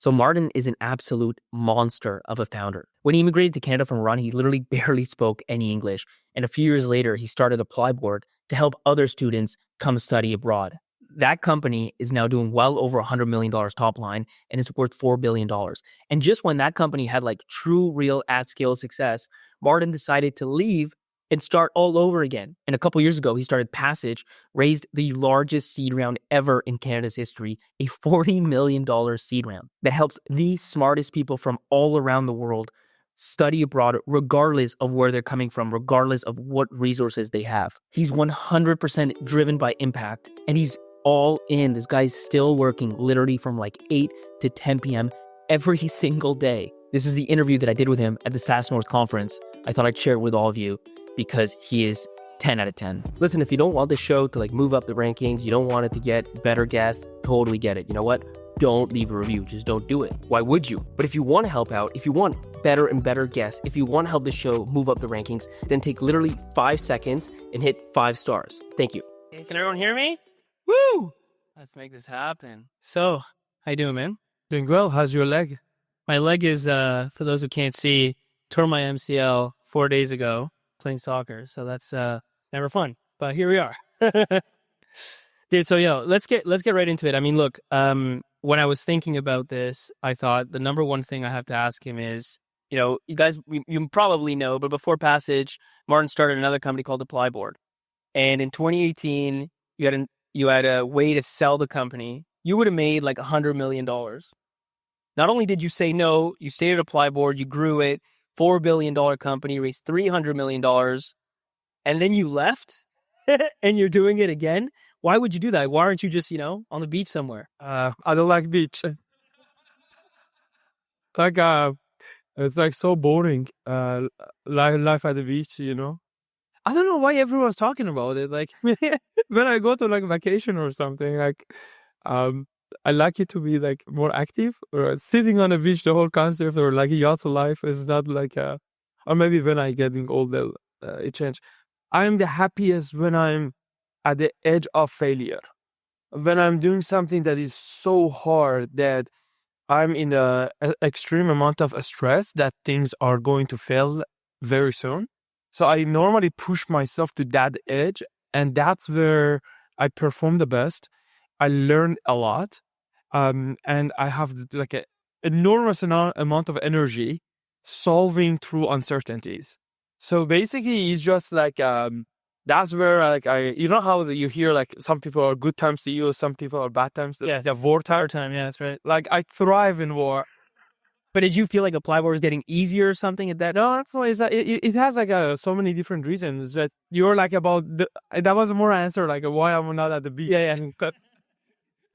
So Martin is an absolute monster of a founder. When he immigrated to Canada from Iran, he literally barely spoke any English. And a few years later, he started Applyboard to help other students come study abroad. That company is now doing well over $100 million top line and is worth $4 billion. And just when that company had like true, real at-scale success, Martin decided to leave and start all over again. And a couple years ago, he started Passage, raised the largest seed round ever in Canada's history, a $40 million seed round that helps the smartest people from all around the world study abroad, regardless of where they're coming from, regardless of what resources they have. He's 100% driven by impact, and he's all in. This guy's still working literally from like 8 to 10 p.m. every single day. This is the interview that I did with him at the SaaS North conference. I thought I'd share it with all of you because he is 10 out of 10. Listen, if you don't want the show to like move up the rankings, you don't want it to get better guests, totally get it. You know what? Don't leave a review. Just don't do it. Why would you? But if you want to help out, if you want better and better guests, if you want to help the show move up the rankings, then take literally 5 seconds and hit 5 stars. Thank you. Hey, can everyone hear me? Woo! Let's make this happen. So, how you doing, man? Doing well. How's your leg? My leg is, for those who can't see, tore my MCL 4 days ago playing soccer. So that's never fun. But here we are. Dude, so let's get right into it. I mean, look, when I was thinking about this, I thought the number one thing I have to ask him is, you guys, you probably know, but before Passage, Martin started another company called Applyboard. And in 2018, you had a way to sell the company. You would have made like $100 million. Not only did you say no, you stayed at Applyboard, you grew it, $4 billion company, raised $300 million, and then you left and you're doing it again. Why would you do that? Why aren't you just, on the beach somewhere? I don't like beach. It's like so boring. Life at the beach, I don't know why everyone's talking about it. Like when I go to like vacation or something, like I like it to be like more active. Or sitting on the beach, the whole concept, or like a yacht life is not like or maybe when I getting older, it changed. I'm the happiest when I'm at the edge of failure. When I'm doing something that is so hard that I'm in the extreme amount of stress that things are going to fail very soon. So I normally push myself to that edge, and that's where I perform the best. I learn a lot, and I have like an enormous amount of energy solving through uncertainties. So basically, it's just like that's where like how you hear like some people are good times to you, some people are bad times. Yeah, the wartime. Wartime. Yeah, that's right. Like I thrive in war. But did you feel like Applyboard was getting easier or something at that? No, that's why it has like so many different reasons that you're like that was more answer like why I'm not at the beach. Yeah.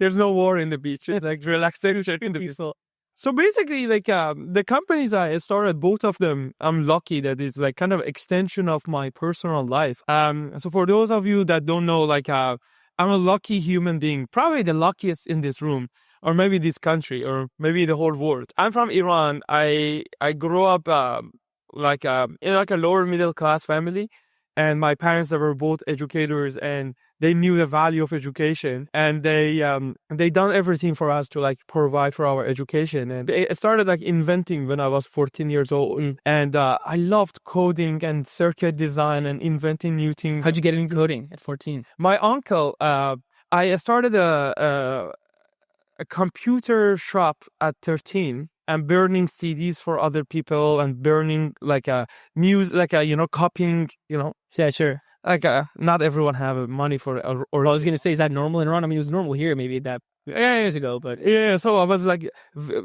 There's no war in the beach. It's like relaxation in the peaceful. So basically, like the companies I started, both of them, I'm lucky that it's like kind of extension of my personal life. So for those of you that don't know, like I'm a lucky human being, probably the luckiest in this room, or maybe this country, or maybe the whole world. I'm from Iran. I grew up in like a lower middle class family, and my parents were both educators, and they knew the value of education, and they done everything for us to like provide for our education. And they started like inventing when I was 14 years old, and I loved coding and circuit design and inventing new things. How'd you get into coding at 14? My uncle, I started a computer shop at 13 and burning CDs for other people and burning like music, like copying, Yeah, sure. Like not everyone have money for it. Or I was gonna say, is that normal in Iran? I mean, it was normal here maybe that years ago, but yeah. So I was like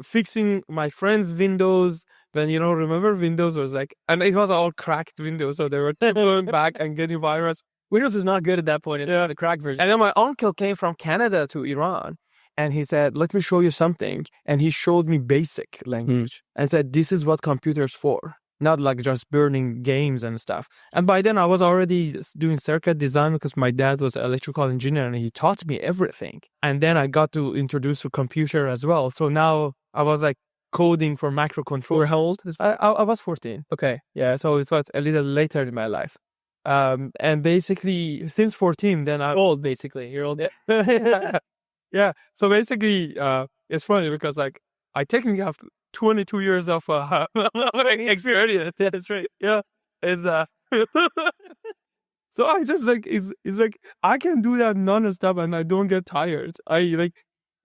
fixing my friends' Windows. Then remember Windows was like, and it was all cracked Windows, so they were going back and getting virus. Windows was not good at that point. Yeah, the cracked version. And then my uncle came from Canada to Iran. And he said, let me show you something. And he showed me basic language and said, this is what computers for. Not like just burning games and stuff. And by then I was already doing circuit design because my dad was an electrical engineer and he taught me everything. And then I got to introduce to computer as well. So now I was like coding for microcontroller. How old? I was 14. Okay. Yeah. So it was a little later in my life. And basically since 14, then I'm old, basically. You're old. Yeah. Yeah. So basically, it's funny because like I technically have 22 years of experience. That's right. Yeah. It's so I just like it's like I can do that non-stop and I don't get tired. I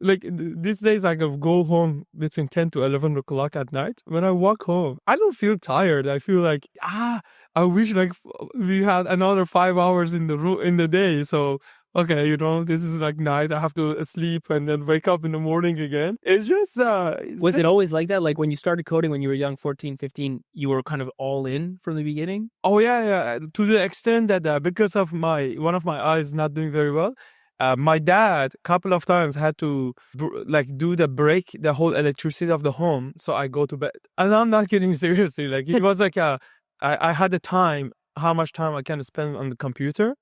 these days I can go home between 10 to 11 o'clock at night. When I walk home, I don't feel tired. I feel like I wish like we had another 5 hours in the day. So okay, this is like night. I have to sleep and then wake up in the morning again. It's just Was it always like that? Like when you started coding when you were young, 14, 15, you were kind of all in from the beginning? Oh yeah. To the extent that because of one of my eyes not doing very well, my dad a couple of times had to do break the whole electricity of the home, so I go to bed. And I'm not kidding, seriously. Like it was like I had the time, how much time I can spend on the computer,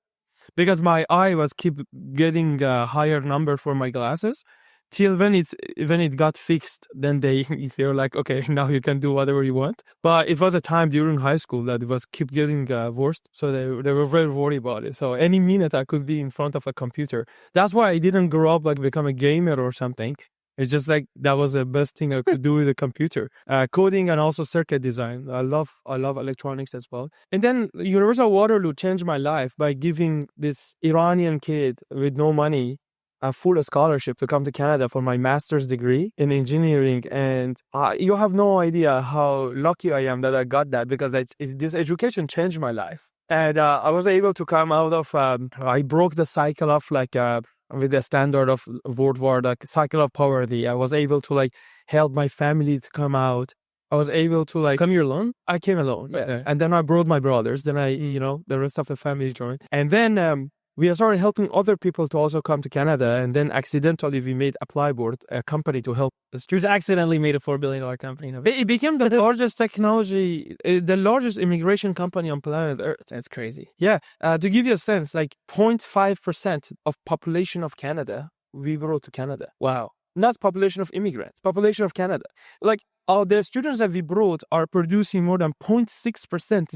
because my eye was keep getting a higher number for my glasses. Till when it got fixed, then they're like, okay, now you can do whatever you want. But it was a time during high school that it was keep getting worse, so they were very worried about it. So any minute I could be in front of a computer. That's why I didn't grow up like become a gamer or something. It's just like that was the best thing I could do with a computer. Coding and also circuit design. I love electronics as well. And then University of Waterloo changed my life by giving this Iranian kid with no money a full scholarship to come to Canada for my master's degree in engineering. And you have no idea how lucky I am that I got that, because this education changed my life. And I was able to come out of, I broke the cycle of with the standard of World War, like cycle of poverty. I was able to help my family to come out. I was able to Come here alone? I came alone, yes. Okay. And then I brought my brothers. Then the rest of the family joined. And then we started helping other people to also come to Canada. And then accidentally we made Applyboard, a company to help the students. You accidentally made a $4 billion company. It became the largest technology, the largest immigration company on planet Earth. That's crazy. Yeah. To give you a sense, 0.5% of population of Canada, we brought to Canada. Wow. Not population of immigrants, population of Canada. The students that we brought are producing more than 0.6%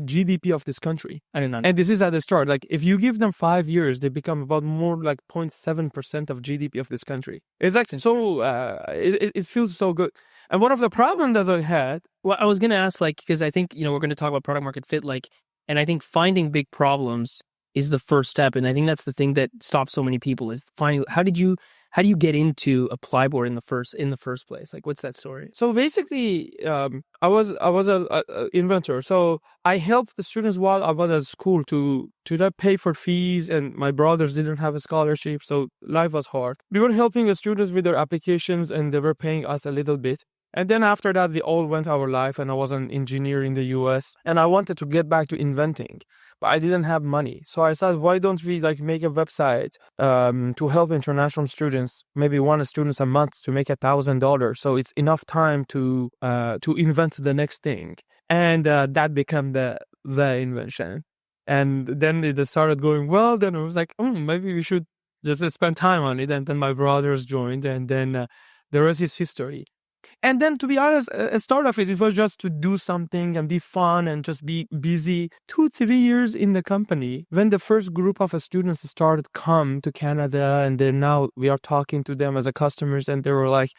GDP of this country. I didn't know. And this is at the start. If you give them 5 years, they become about more like 0.7% of GDP of this country. It's actually so, it feels so good. And one of the problems that I had... Well, I was going to ask, because I think, we're going to talk about product market fit, and I think finding big problems is the first step. And I think that's the thing that stops so many people is finding, how do you get into Applyboard in the first place? What's that story? So basically, I was a inventor. So I helped the students while I was at school to not pay for fees, and my brothers didn't have a scholarship, so life was hard. We were helping the students with their applications, and they were paying us a little bit. And then after that, we all went our life, and I was an engineer in the US, and I wanted to get back to inventing, but I didn't have money. So I said, why don't we make a website to help international students, maybe one student a month, to make $1,000. So it's enough time to invent the next thing. And that became the invention. And then it started going well. Then I was like, maybe we should just spend time on it. And then my brothers joined, and then the rest is history. And then, to be honest, at start of it was just to do something and be fun and just be busy. 2-3 years in the company, when the first group of students started come to Canada, and then now we are talking to them as a customers, and they were like,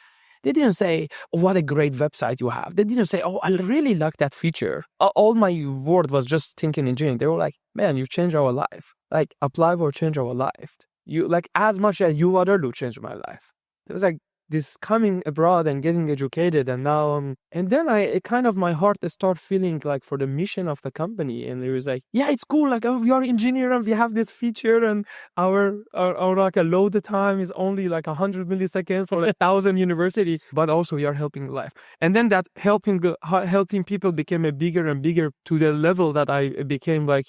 they didn't say, oh, what a great website you have. They didn't say, oh, I really like that feature. All my word was just thinking engineering. They were like, man, you changed our life. Applyboard changed our life. You as much as you Waterloo changed my life. It was this coming abroad and getting educated, and now and then my heart start feeling for the mission of the company, and it was yeah, it's cool, we are engineer and we have this feature, and our load time is only 100 milliseconds for 1,000 university, but also we are helping life. And then that helping people became a bigger and bigger, to the level that I became a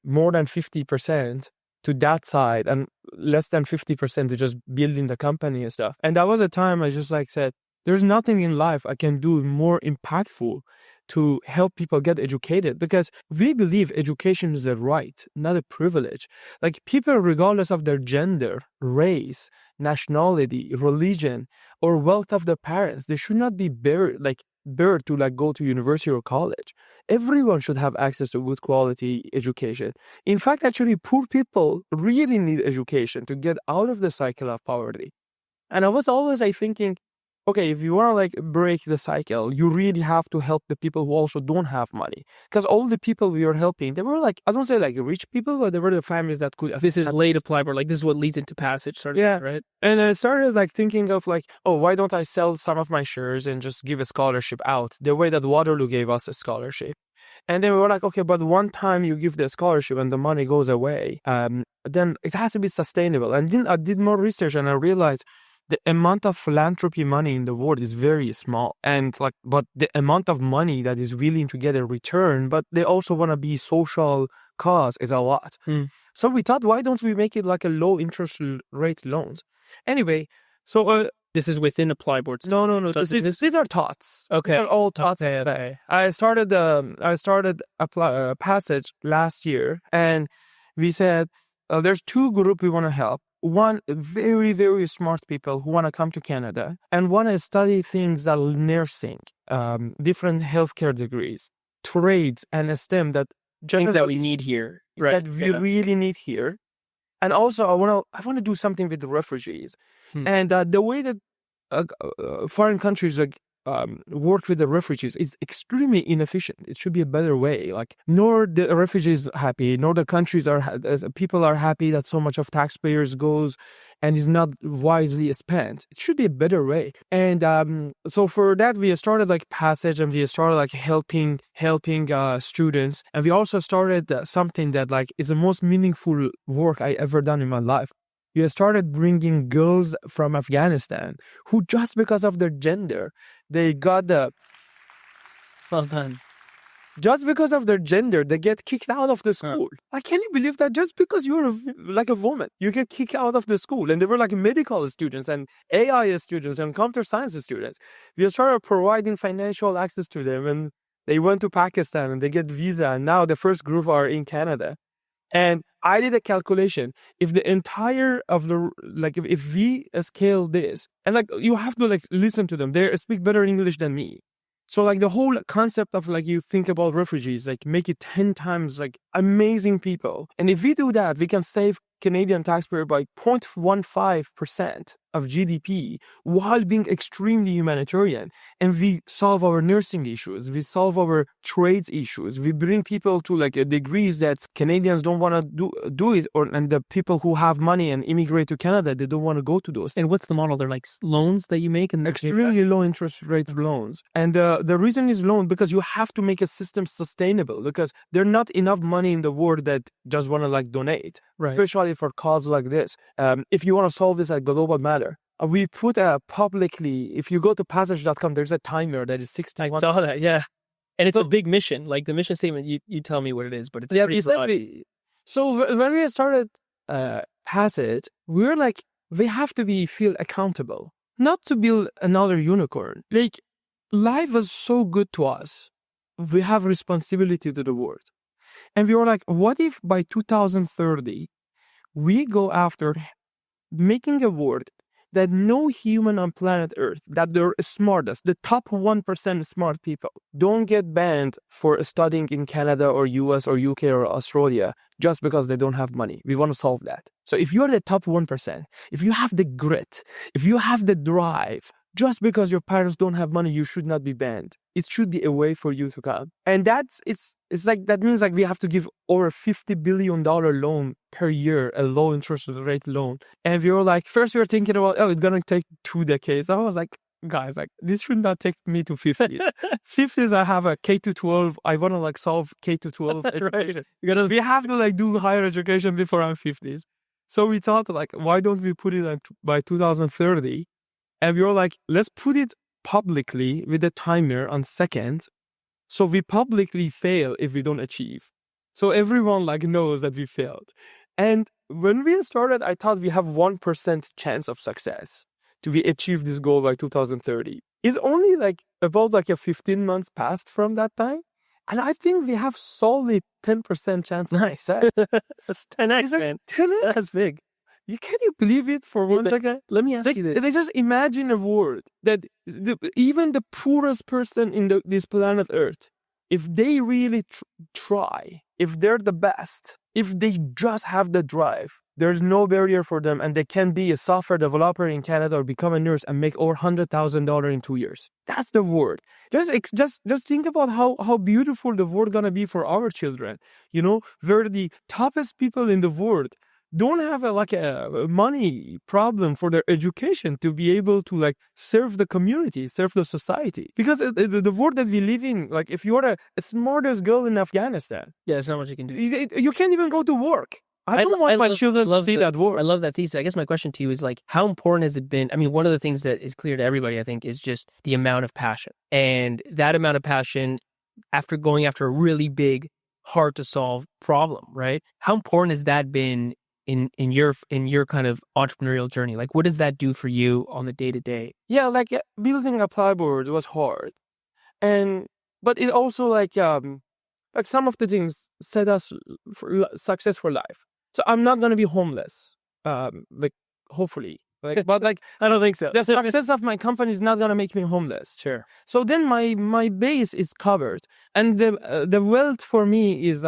more than 50% to that side, and less than 50% to just building the company and stuff. And that was a time I just said, there's nothing in life I can do more impactful to help people get educated, because we believe education is a right, not a privilege. People, regardless of their gender, race, nationality, religion, or wealth of their parents, they should not be barred to go to university or college. Everyone should have access to good quality education. In fact, actually, poor people really need education to get out of the cycle of poverty. And I was always thinking, okay, if you want to like break the cycle, you really have to help the people who also don't have money. Because all the people we were helping, they were like, I don't say like rich people, but they were the families that could. This is late Applyboard. Like this is what leads into Passage, sort of. Yeah. Right. And I started like thinking of like, oh, why don't I sell some of my shares and just give a scholarship out the way that Waterloo gave us a scholarship. And then we were like, okay, but one time you give the scholarship and the money goes away, then it has to be sustainable. And then I did more research and I realized the amount of philanthropy money in the world is very small. And like, but the amount of money that is willing to get a return, but they also want to be social cause is a lot. So we thought, why don't we make it like a low interest rate loans? Anyway, so this is within Applyboard. No. So These are thoughts. Okay. These are all thoughts. Okay. I started Passage last year, and we said there's two groups we want to help. One, very, very smart people who want to come to Canada and want to study things like nursing, different healthcare degrees, trades, and STEM things that we need here. Right. That we really need here. And also, I want to do something with the refugees. And the way that foreign countries like work with the refugees is extremely inefficient. It should be a better way. Like, nor the refugees happy, nor the countries people are happy that so much of taxpayers goes and is not wisely spent. It should be a better way. And so for that, we started like Passage, and we started like helping students. And we also started something that like is the most meaningful work I ever done in my life. We started bringing girls from Afghanistan who, just because of their gender, they got Well done. Just because of their gender, they get kicked out of the school. Like, can you believe that? Just because you're like a woman, you get kicked out of the school. And they were like medical students and AI students and computer science students. We started providing financial access to them, and they went to Pakistan and they get visa. And now the first group are in Canada. And I did a calculation. If the entire of the, like, if we scale this, and like, you have to like listen to them. They speak better English than me. So like the whole concept of like, you think about refugees, like make it 10 times like amazing people. And if we do that, we can save Canadian taxpayer by 0.15% of GDP while being extremely humanitarian. And we solve our nursing issues. We solve our trades issues. We bring people to like degrees that Canadians don't want to do it, and the people who have money and immigrate to Canada, they don't want to go to those. And what's the model? They're like loans that you make? And extremely low interest rate loans. And the reason is loan because you have to make a system sustainable, because there's not enough money in the world that just want to like donate. Right. Especially for cause like this. If you want to solve this at global matter, we put publicly, if you go to passage.com, there's a timer that is 6 times. I saw that, yeah. And it's a big mission. Like the mission statement, you tell me what it is, but it's pretty broad. So when we started Passage, we were like, we have to feel accountable, not to build another unicorn. Like, life was so good to us. We have responsibility to the world. And we were like, what if by 2030, we go after making a world that no human on planet Earth, that they're smartest, the top 1% smart people, don't get banned for studying in Canada or US or UK or Australia just because they don't have money. We want to solve that. So if you're the top 1%, if you have the grit, if you have the drive, just because your parents don't have money, you should not be banned. It should be a way for you to come. And it's like, that means like we have to give over $50 billion loan per year, a low interest rate loan. And we were like, first we were thinking about, oh, it's going to take 2 decades. I was like, guys, like, this should not take me to 50s. 50s, I have a K-12. I want to like solve K-12. Right. We have to like do higher education before I'm 50s. So we thought like, why don't we put it by 2030? And we were like, let's put it publicly with a timer on seconds. So we publicly fail if we don't achieve. So everyone like knows that we failed. And when we started, I thought we have 1% chance of success to achieve this goal by 2030. It's only like about like a 15 months passed from that time. And I think we have solely 10% chance. Nice. That's 10x, man. 10x? That's big. Can you believe it for one second? Let me ask you this. They just imagine a world that even the poorest person in this planet Earth, if they really try, if they're the best, if they just have the drive, there's no barrier for them, and they can be a software developer in Canada or become a nurse and make over $100,000 in 2 years. That's the world. Just think about how beautiful the world gonna be for our children. You know, where the toppest people in the world don't have a money problem for their education to be able to like serve the community, serve the society. Because the world that we live in, like if you're the smartest girl in Afghanistan, Yeah, there's not much you can do. you can't even go to work. I don't want my children to see that work. I love that thesis. I guess my question to you is like, how important has it been? I mean, one of the things that is clear to everybody, I think, is just the amount of passion. And that amount of passion after going after a really big, hard to solve problem, right? How important has that been in your kind of entrepreneurial journey? Like, what does that do for you on the day to day? Yeah, like building Applyboard was hard, but it also like some of the things set us for success for life. So I'm not gonna be homeless, like hopefully, like but like I don't think so. the success of my company is not gonna make me homeless. Sure. So then my base is covered, and the wealth for me is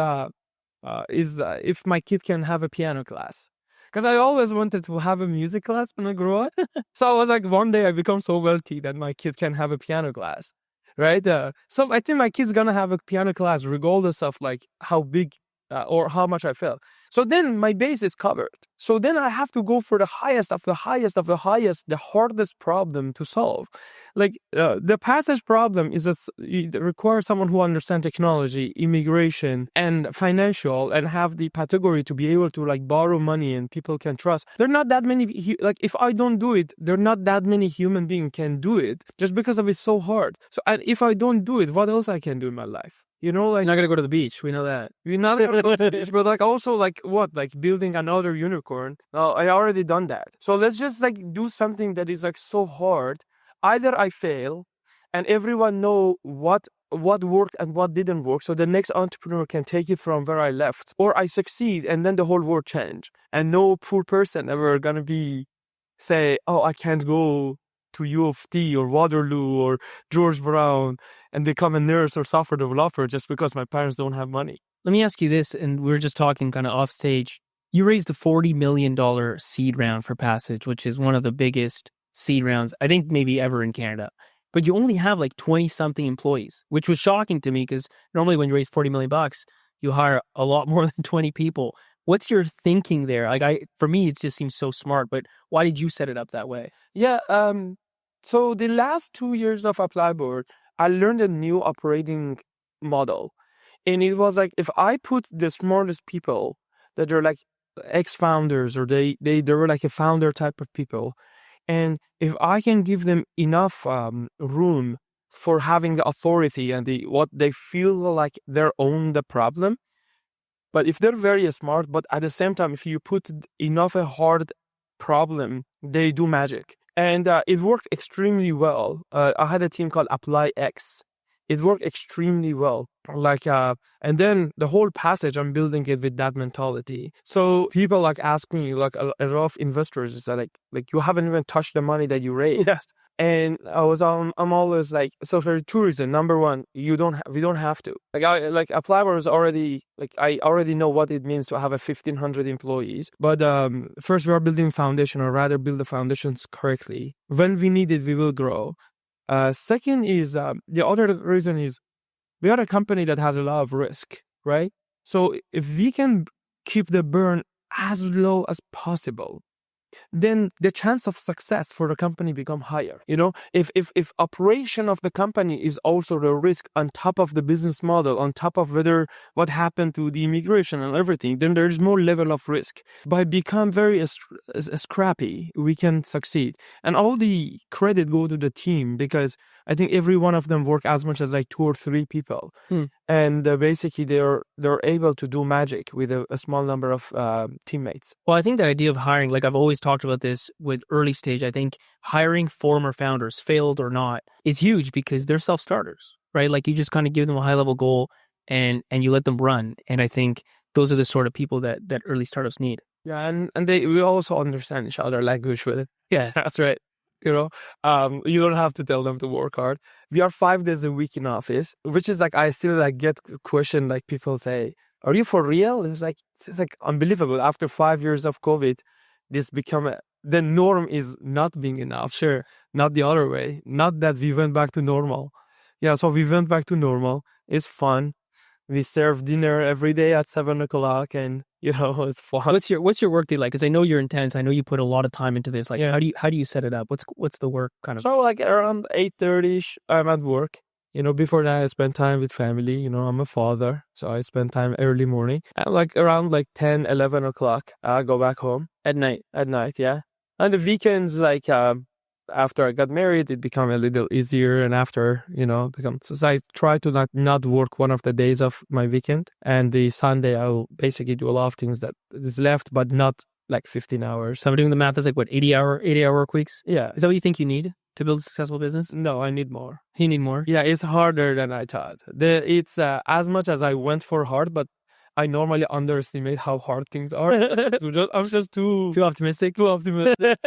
if my kid can have a piano class. Because I always wanted to have a music class when I grew up. So I was like, one day I become so wealthy that my kid can have a piano class, right? So I think my kid's gonna have a piano class regardless of like how big or how much I feel. So then my base is covered. So then I have to go for the highest of the highest of the highest, the hardest problem to solve. Like the passage problem it requires someone who understands technology, immigration, and financial, and have the category to be able to like borrow money and people can trust. There are not that many, like if I don't do it, there are not that many human beings can do it just because of it's so hard. So and if I don't do it, what else I can do in my life? You know, like You're not gonna go to the beach. We know that. you're not gonna go to the beach, but like also like what, like building another unicorn. I already done that. So let's just like do something that is like so hard. Either I fail, and everyone know what worked and what didn't work, so the next entrepreneur can take it from where I left, or I succeed, and then the whole world change, and no poor person ever gonna be say, oh, I can't go to U of T or Waterloo or George Brown and become a nurse or software developer just because my parents don't have money. Let me ask you this, and we were just talking kind of off stage. You raised a $40 million seed round for Passage, which is one of the biggest seed rounds, I think maybe ever in Canada. But you only have like 20 something employees, which was shocking to me because normally when you raise $40 million, you hire a lot more than 20 people. What's your thinking there? Like for me, it just seems so smart, but why did you set it up that way? Yeah. So the last 2 years of Applyboard, I learned a new operating model. And it was like, if I put the smartest people that are like ex-founders or they were like a founder type of people, and if I can give them enough room for having the authority and what they feel like they own the problem, but if they're very smart, but at the same time, if you put enough a hard problem, they do magic. And it worked extremely well. I had a team called ApplyX. It worked extremely well. Like, and then the whole Passage, I'm building it with that mentality. So people like ask me, like a lot of investors is like you haven't even touched the money that you raised. Yes. And I'm always like, so for two reasons. Number one, we don't have to. Like Applyboard is already, like, I already know what it means to have 1,500 employees. But first, we are building foundation, or rather build the foundations correctly. When we need it, we will grow. Second is, the other reason is, we are a company that has a lot of risk, right? So if we can keep the burn as low as possible, then the chance of success for the company become higher. You know, if operation of the company is also the risk on top of the business model, on top of what happened to the immigration and everything, then there's more level of risk. By become very scrappy, we can succeed. And all the credit go to the team, because I think every one of them work as much as like 2 or 3 people. And basically they're able to do magic with a small number of teammates. Well, I think the idea of hiring, like I've always talked about this with early stage, I think hiring former founders, failed or not, is huge because they're self-starters, right? Like you just kind of give them a high level goal and you let them run. And I think those are the sort of people that early startups need. Yeah, and we also understand each other language with it. Yes, that's right. You know, you don't have to tell them to work hard. We are 5 days a week in office, which is like, I still like get question, like people say, are you for real? It's like unbelievable. After 5 years of COVID, this become the norm is not being enough. Sure. Not the other way. Not that we went back to normal. Yeah, so we went back to normal. It's fun. We serve dinner every day at 7 o'clock, and it's fun. What's your work day like? Because I know you're intense. I know you put a lot of time into this. Like, Yeah. how do you set it up? What's the work kind of? So like around 8:30ish, I'm at work. Before that I spend time with family. I'm a father, so I spend time early morning. And like around like 10, 11 o'clock, I go back home At night. at night. Yeah, and the weekends, like after I got married, it became a little easier, and after so I try to not work one of the days of my weekend, and the Sunday I will basically do a lot of things that is left, but not like 15 hours. So I'm doing the math. That's like what 80-hour work weeks. Yeah. Is that what you think you need to build a successful business? No, I need more. You need more. Yeah, it's harder than I thought. It's as much as I went for hard, but I normally underestimate how hard things are. I'm just too optimistic. too optimistic.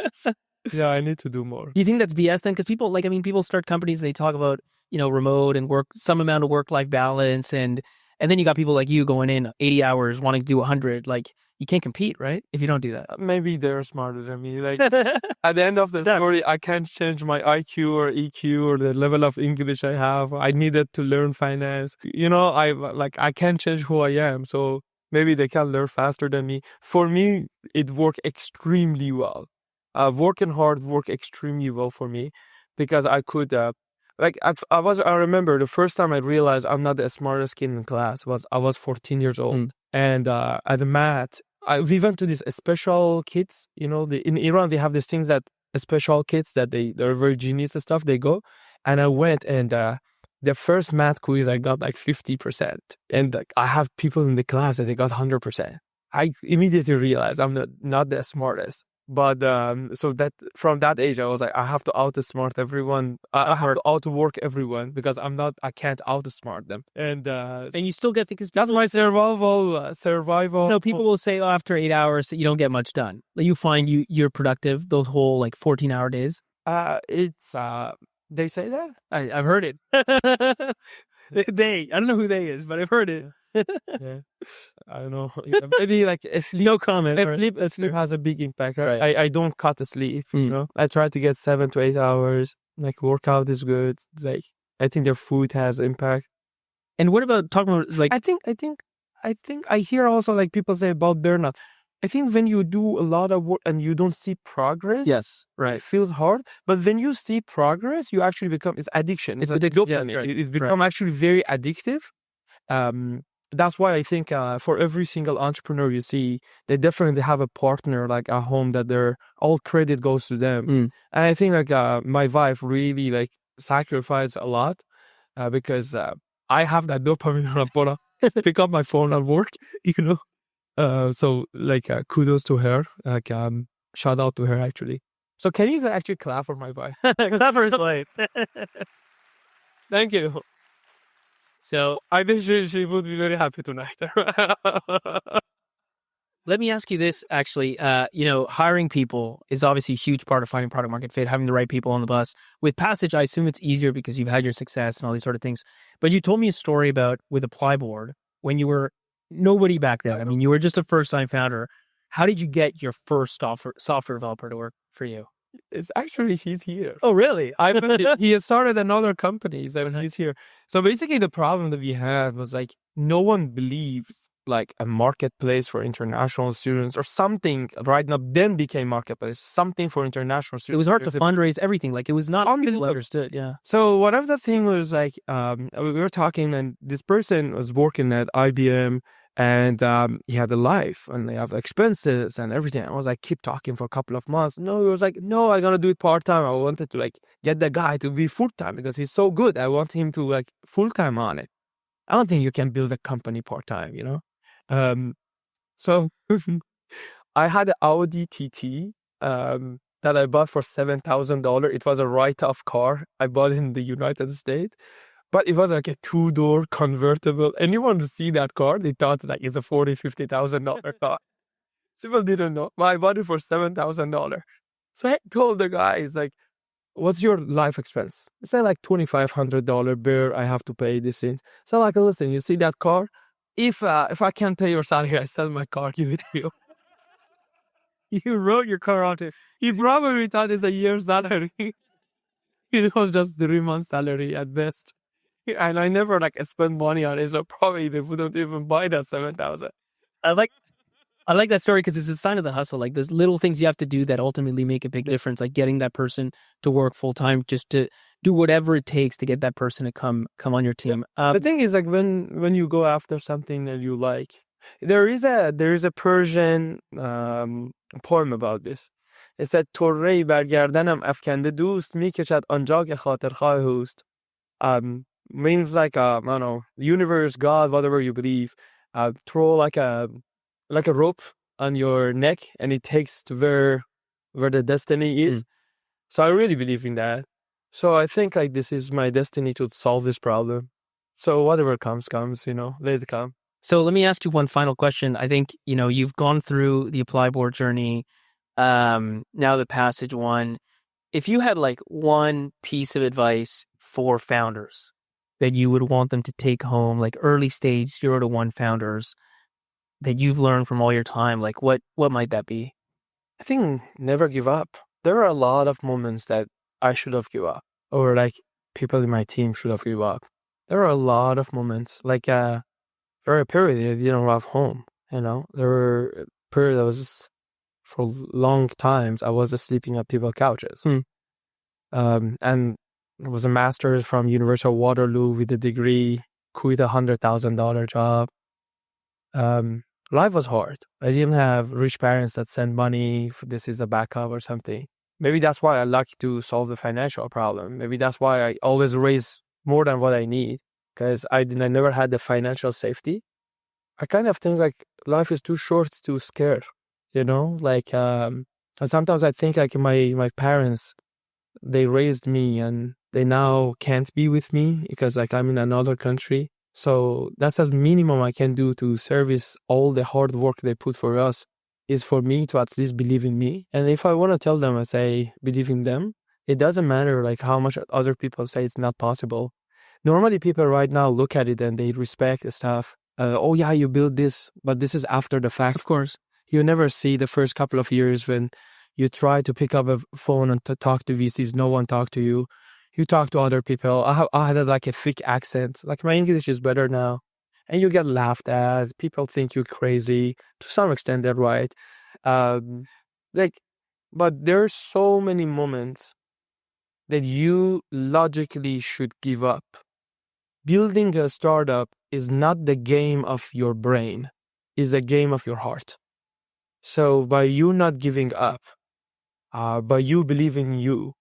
Yeah, I need to do more. Do you think that's BS then? Because people start companies, they talk about, remote and work, some amount of work-life balance. And then you got people like you going in 80 hours, wanting to do 100. Like, you can't compete, right? If you don't do that. Maybe they're smarter than me. Like, at the end of the story, I can't change my IQ or EQ or the level of English I have. I needed to learn finance. I can't change who I am. So maybe they can learn faster than me. For me, it worked extremely well. Working hard worked extremely well for me because I could, I remember the first time I realized I'm not the smartest kid in class I was 14 years old. And at the math, we went to these special kids, in Iran, they have these things that special kids that they're very genius and stuff, they go. And I went and the first math quiz, I got like 50%. And I have people in the class that they got 100%. I immediately realized I'm not the smartest. But so that from that age, I was like, I have to outsmart everyone. I have to outwork everyone because I can't outsmart them. And you still get because that's my survival. No, people will say after 8 hours that you don't get much done. You find you're productive those whole like 14-hour days. It's they say that I've heard it. I don't know who they is, but I've heard it. Yeah, I don't know. Maybe like sleep. No comment. Sleep has a big impact. Right? I don't cut the sleep. Mm. I try to get 7 to 8 hours. Like workout is good. It's like I think their food has impact. And what about talking about like? I think I hear also like people say about burnout. I think when you do a lot of work and you don't see progress, Yes, right. it feels hard. But when you see progress, you actually it's addiction. It's addictive. dopamine. Yes, right. It's become actually very addictive. That's why I think for every single entrepreneur you see, they definitely have a partner like at home that their all credit goes to them. And I think like my wife really like sacrificed a lot because I have that dopamine when I pick up my phone at work, so like kudos to her, like shout out to her actually. So can you actually clap for my wife? Clap for his wife. Thank you. So I think she would be very happy tonight. let me ask you this actually. Hiring people is obviously a huge part of finding product market fit, having the right people on the bus. With Passage, I assume it's easier because you've had your success and all these sort of things. But you told me a story about with Applyboard when you were nobody back then. I mean, you were just a first-time founder. How did you get your first software developer to work for you? It's actually he's here. Oh, really? He has started another company, so he's here. So basically, the problem that we had was like no one believed like a marketplace for international students or something. Right now, then became marketplace something for international students. It was hard to fundraise everything. Like it was not understood. Yeah. So one of the thing was like we were talking, and this person was working at IBM. And he had a life and they have expenses and everything. I was like, keep talking for a couple of months. No, he was like, no, I'm going to do it part-time. I wanted to like get the guy to be full-time because he's so good. I want him to like full-time on it. I don't think you can build a company part-time, So I had an Audi TT that I bought for $7,000. It was a write-off car. I bought it in the United States. But it was like a 2-door convertible. Anyone who see that car, they thought that it's a $40,000, $50,000 car. People didn't know. But I bought it for $7,000. So I told the guy, it's like, what's your life expense? It's like $2,500 beer. I have to pay this thing. So like, listen, you see that car? if I can't pay your salary, I sell my car, give it to you. You wrote your car onto. He probably thought it's a year's salary. It was just 3 months salary at best. And I never like spent money on it, so probably they wouldn't even buy that 7,000. I like that story because it's a sign of the hustle. Like there's little things you have to do that ultimately make a big difference. Like getting that person to work full time, just to do whatever it takes to get that person to come on your team. The thing is, like when you go after something that you like, there is a Persian poem about this. It said طره بر گردنم افکنده دوست میکشد آنجا که خاطرخواه اوست. Means like I don't know, the universe, God, whatever you believe, throw like a rope on your neck and it takes to where the destiny is. So I really believe in that. So I think like this is my destiny to solve this problem. So whatever comes, let it come. So let me ask you one final question. I think, you've gone through the Applyboard journey, now the Passage one. If you had like one piece of advice for founders that you would want them to take home, like early stage 0 to 1 founders that you've learned from all your time, like what might that be? I think never give up. There are a lot of moments that I should have given up, or like people in my team should have given up. There are a lot of moments, like there were a period I didn't have home, There were a period that was, for long times, I was sleeping at people's couches. And it was a master's from University of Waterloo with a degree, quit $100,000 job. Life was hard. I didn't have rich parents that send money. This is a backup or something. Maybe that's why I like to solve the financial problem. Maybe that's why I always raise more than what I need, because I never had the financial safety. I kind of think like life is too short to scare, and sometimes I think like my parents, they raised me and they now can't be with me because like I'm in another country. So that's a minimum I can do to service all the hard work they put for us, is for me to at least believe in me. And if I want to tell them, I say believe in them. It doesn't matter like how much other people say it's not possible. Normally people right now look at it and they respect the stuff. Oh yeah, you built this, but this is after the fact. Of course. You never see the first couple of years when you try to pick up a phone and to talk to VCs, no one talked to you. You talk to other people. I had like a thick accent. Like my English is better now. And you get laughed at. People think you're crazy. To some extent, they're right. But there's so many moments that you logically should give up. Building a startup is not the game of your brain. It's a game of your heart. So by you not giving up, by you believing you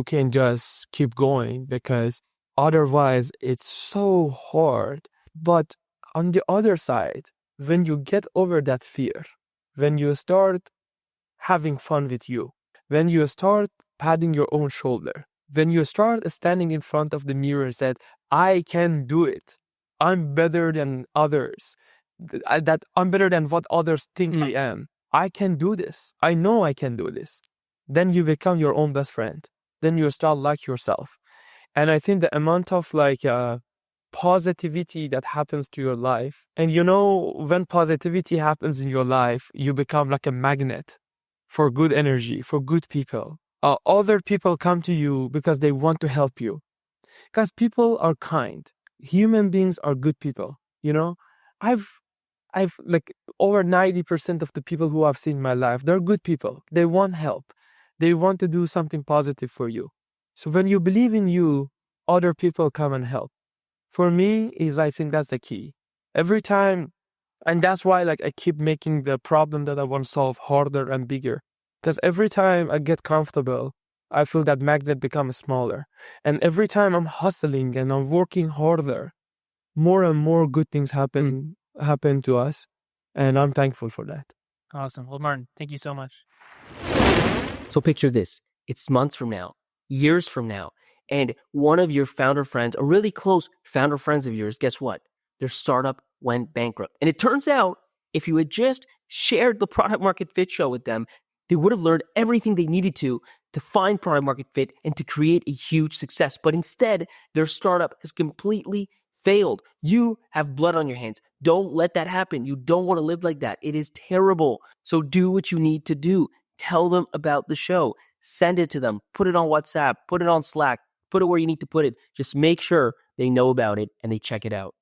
can just keep going, because otherwise it's so hard. But on the other side, when you get over that fear, when you start having fun with you, when you start patting your own shoulder, when you start standing in front of the mirror and said, I can do it. I'm better than others. That I'm better than what others think I am. I can do this. I know I can do this. Then you become your own best friend. Then you start like yourself. And I think the amount of positivity that happens to your life, and when positivity happens in your life, you become like a magnet for good energy, for good people. Other people come to you because they want to help you. Because people are kind. Human beings are good people. I've like over 90% of the people who I've seen in my life, they're good people. They want help. They want to do something positive for you. So when you believe in you, other people come and help. For me, I think that's the key. Every time, and that's why I keep making the problem that I want to solve harder and bigger. Because every time I get comfortable, I feel that magnet becomes smaller. And every time I'm hustling and I'm working harder, more and more good things happen to us. And I'm thankful for that. Awesome. Well, Martin, thank you so much. So picture this. It's months from now, years from now, and one of your founder friends, or really close founder friends of yours, guess what? Their startup went bankrupt. And it turns out, if you had just shared the product market fit show with them, they would have learned everything they needed to find product market fit and to create a huge success. But instead, their startup has completely failed. You have blood on your hands. Don't let that happen. You don't want to live like that. It is terrible. So do what you need to do. Tell them about the show. Send it to them. Put it on WhatsApp. Put it on Slack. Put it where you need to put it. Just make sure they know about it and they check it out.